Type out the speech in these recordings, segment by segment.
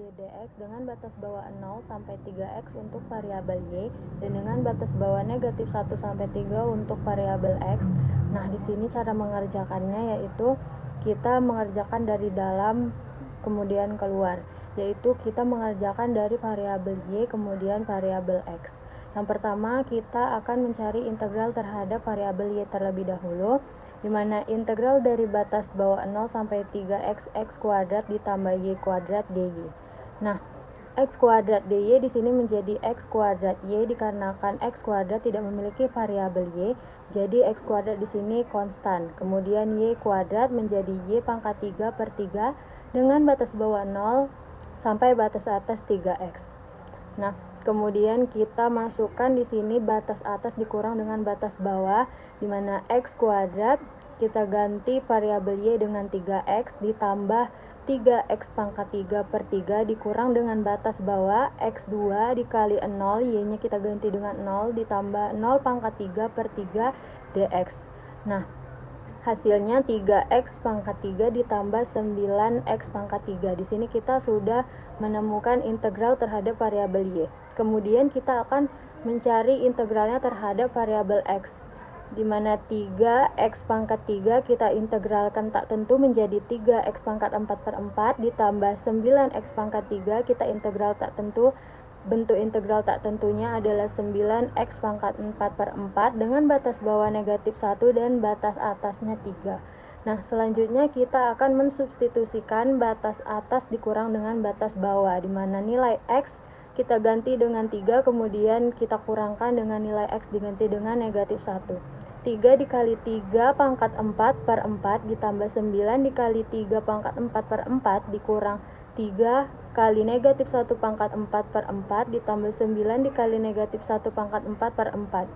Y dx dengan batas bawah 0 sampai 3x untuk variabel Y dan dengan batas bawah negatif 1 sampai 3 untuk variabel X. Nah, di sini cara mengerjakannya yaitu kita mengerjakan dari dalam kemudian keluar, yaitu kita mengerjakan dari variabel Y kemudian variabel X. Yang pertama, kita akan mencari integral terhadap variabel Y terlebih dahulu, di mana integral dari batas bawah 0 sampai 3x x kuadrat ditambah y kuadrat dy. Nah, x kuadrat dy di sini menjadi x kuadrat y dikarenakan x kuadrat tidak memiliki variabel y, jadi x kuadrat di sini konstan. Kemudian y kuadrat menjadi y pangkat 3 per 3 dengan batas bawah 0 sampai batas atas 3x. Nah, kemudian kita masukkan di sini batas atas dikurang dengan batas bawah, di mana x kuadrat kita ganti variabel y dengan 3x ditambah 3x pangkat 3 per 3 dikurang dengan batas bawah x2 dikali 0, y-nya kita ganti dengan 0 ditambah 0 pangkat 3 per 3 dx. Nah, hasilnya 3x pangkat 3 ditambah 9x pangkat 3. Di sini kita sudah menemukan integral terhadap variabel y. Kemudian kita akan mencari integralnya terhadap variabel x, di mana 3x pangkat 3 kita integralkan tak tentu menjadi 3x pangkat 4 per 4 ditambah 9x pangkat 3 kita integral tak tentu. Bentuk integral tak tentunya adalah 9x pangkat 4 per 4 dengan batas bawah negatif 1 dan batas atasnya 3. Nah, selanjutnya kita akan mensubstitusikan batas atas dikurang dengan batas bawah, di mana nilai x kita ganti dengan 3, kemudian kita kurangkan dengan nilai x diganti dengan negatif 1. 3 dikali 3 pangkat 4 per 4 ditambah 9 dikali 3 pangkat 4 per 4 dikurang 3 kali negatif 1 pangkat 4 per 4 ditambah 9 dikali negatif 1 pangkat 4 per 4.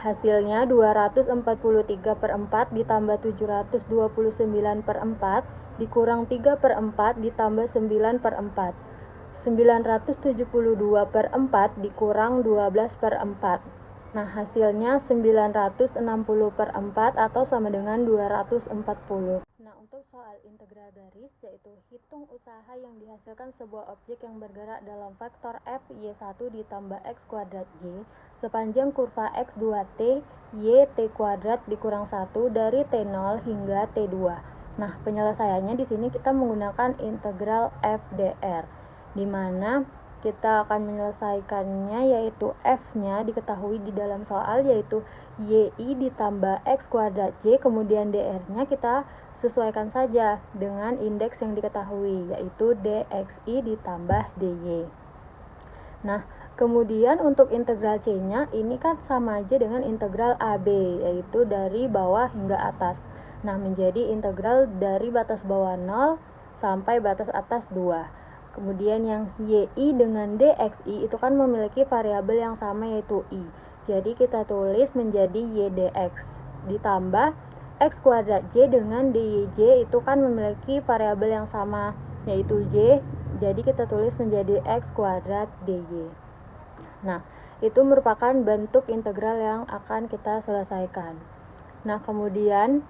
Hasilnya 243 per 4 ditambah 729 per 4 dikurang 3 per 4 ditambah 9 per 4. 972 per 4 dikurang 12 per 4. Nah, hasilnya 960 per 4 atau sama dengan 240. Nah, untuk soal integral garis, yaitu hitung usaha yang dihasilkan sebuah objek yang bergerak dalam vektor f y1 ditambah x kuadrat y sepanjang kurva x2t y t kuadrat dikurang 1 dari t0 hingga t2. Nah, penyelesaiannya di sini kita menggunakan integral f dr, di mana kita akan menyelesaikannya yaitu f-nya diketahui di dalam soal yaitu y ditambah x kuadrat y, kemudian dr-nya kita sesuaikan saja dengan indeks yang diketahui yaitu dxi ditambah dy. Nah, kemudian untuk integral c-nya ini kan sama aja dengan integral ab, yaitu dari bawah hingga atas. Nah, menjadi integral dari batas bawah 0 sampai batas atas 2. Kemudian yang y dengan dxi itu kan memiliki variabel yang sama yaitu i. Jadi kita tulis menjadi y dx ditambah x kuadrat y dengan dyj itu kan memiliki variabel yang sama yaitu j. Jadi kita tulis menjadi x kuadrat dy. Nah, itu merupakan bentuk integral yang akan kita selesaikan. Nah, kemudian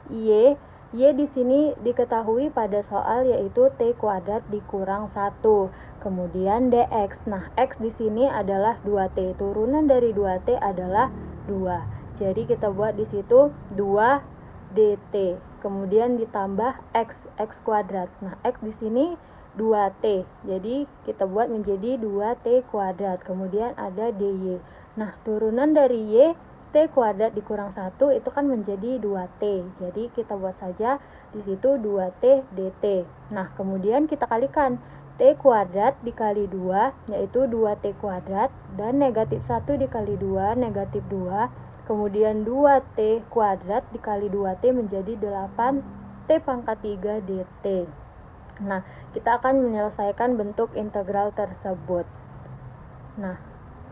y di sini diketahui pada soal yaitu t kuadrat dikurang 1. Kemudian dx. Nah, x di sini adalah 2t. Turunan dari 2t adalah 2. Jadi kita buat di situ 2 dt. Kemudian ditambah x kuadrat. Nah, x di sini 2t. Jadi kita buat menjadi 2t kuadrat. Kemudian ada dy. Nah, turunan dari y t kuadrat dikurang 1 itu kan menjadi 2t. Jadi kita buat saja di situ 2t dt. Nah, kemudian kita kalikan t kuadrat dikali 2 yaitu 2t kuadrat dan negatif 1 dikali 2 negatif 2. Kemudian 2t kuadrat dikali 2t menjadi 8t pangkat 3 dt. Nah, kita akan menyelesaikan bentuk integral tersebut. Nah,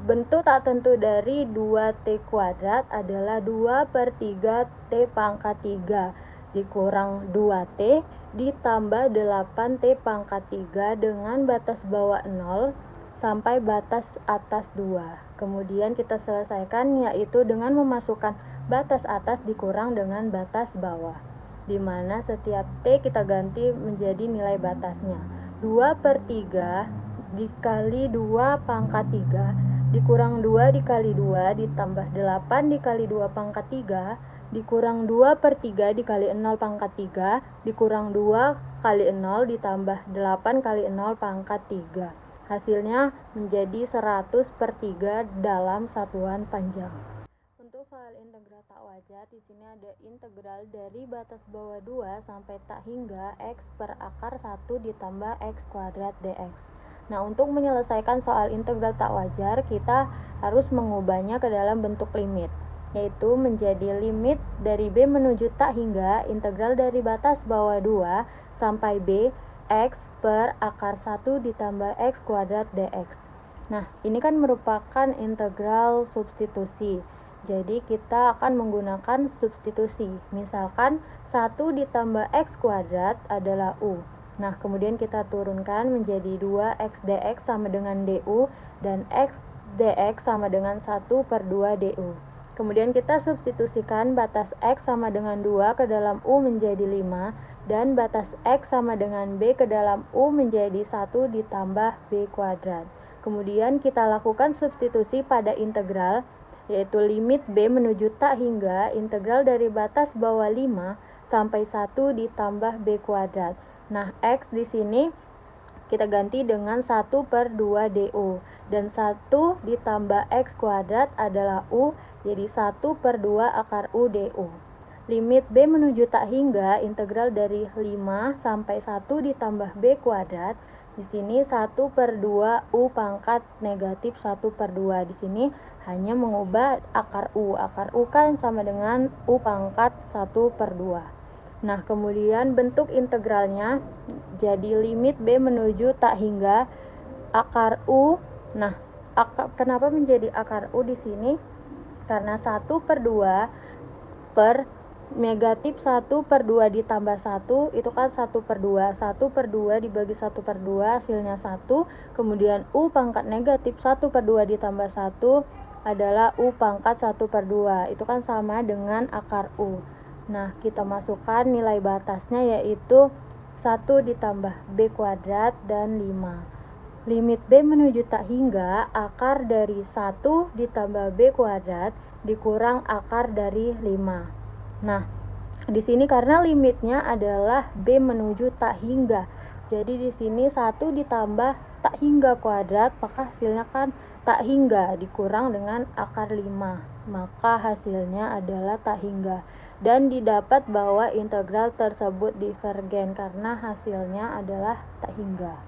bentuk tak tentu dari 2t kuadrat adalah 2 per 3t pangkat 3 dikurang 2t ditambah 8t pangkat 3 dengan batas bawah 0 sampai batas atas 2. Kemudian kita selesaikan yaitu dengan memasukkan batas atas dikurang dengan batas bawah, di mana setiap t kita ganti menjadi nilai batasnya. 2/3 dikali 2 pangkat 3 dikurang 2 dikali 2 ditambah 8 dikali 2 pangkat 3 dikurang 2/3 dikali 0 pangkat 3 dikurang 2 kali 0 ditambah 8 kali 0 pangkat 3. Hasilnya menjadi 100/3 dalam satuan panjang. Untuk soal integral tak wajar, di sini ada integral dari batas bawah 2 sampai tak hingga x per akar 1 ditambah x kuadrat dx. Nah, untuk menyelesaikan soal integral tak wajar, kita harus mengubahnya ke dalam bentuk limit, yaitu menjadi limit dari b menuju tak hingga integral dari batas bawah 2 sampai b x per akar 1 ditambah x kuadrat dx. Nah, ini kan merupakan integral substitusi. Jadi kita akan menggunakan substitusi. Misalkan 1 ditambah x kuadrat adalah u. Nah, kemudian kita turunkan menjadi 2x dx sama dengan du dan x dx sama dengan 1/2 du. Kemudian kita substitusikan batas x sama dengan 2 ke dalam u menjadi 5 dan batas x sama dengan b ke dalam u menjadi 1 ditambah b kuadrat. Kemudian kita lakukan substitusi pada integral, yaitu limit b menuju tak hingga integral dari batas bawah 5 sampai 1 ditambah b kuadrat. Nah, x di sini kita ganti dengan 1/2 du dan 1 ditambah x kuadrat adalah u, jadi 1/2 akar u du. Limit b menuju tak hingga integral dari 5 sampai 1 ditambah b kuadrat. Di sini 1/2 u pangkat negatif 1/2. Di sini hanya mengubah akar u. Akar u kan sama dengan u pangkat 1/2. Nah, kemudian bentuk integralnya jadi limit b menuju tak hingga akar u. Nah, kenapa menjadi akar u di sini? Karena 1/2 per negatif 1/2 ditambah 1 itu kan 1/2. 1/2 dibagi 1/2 hasilnya 1. Kemudian u pangkat negatif 1/2 ditambah 1 adalah u pangkat 1/2. Itu kan sama dengan akar u. Nah, kita masukkan nilai batasnya yaitu 1 ditambah b kuadrat dan 5. Limit b menuju tak hingga akar dari 1 ditambah b kuadrat dikurang akar dari 5. Nah, di sini karena limitnya adalah b menuju tak hingga. Jadi di sini 1 ditambah tak hingga kuadrat, maka hasilnya kan tak hingga dikurang dengan akar 5. Maka hasilnya adalah tak hingga. Dan didapat bahwa integral tersebut divergen karena hasilnya adalah tak hingga.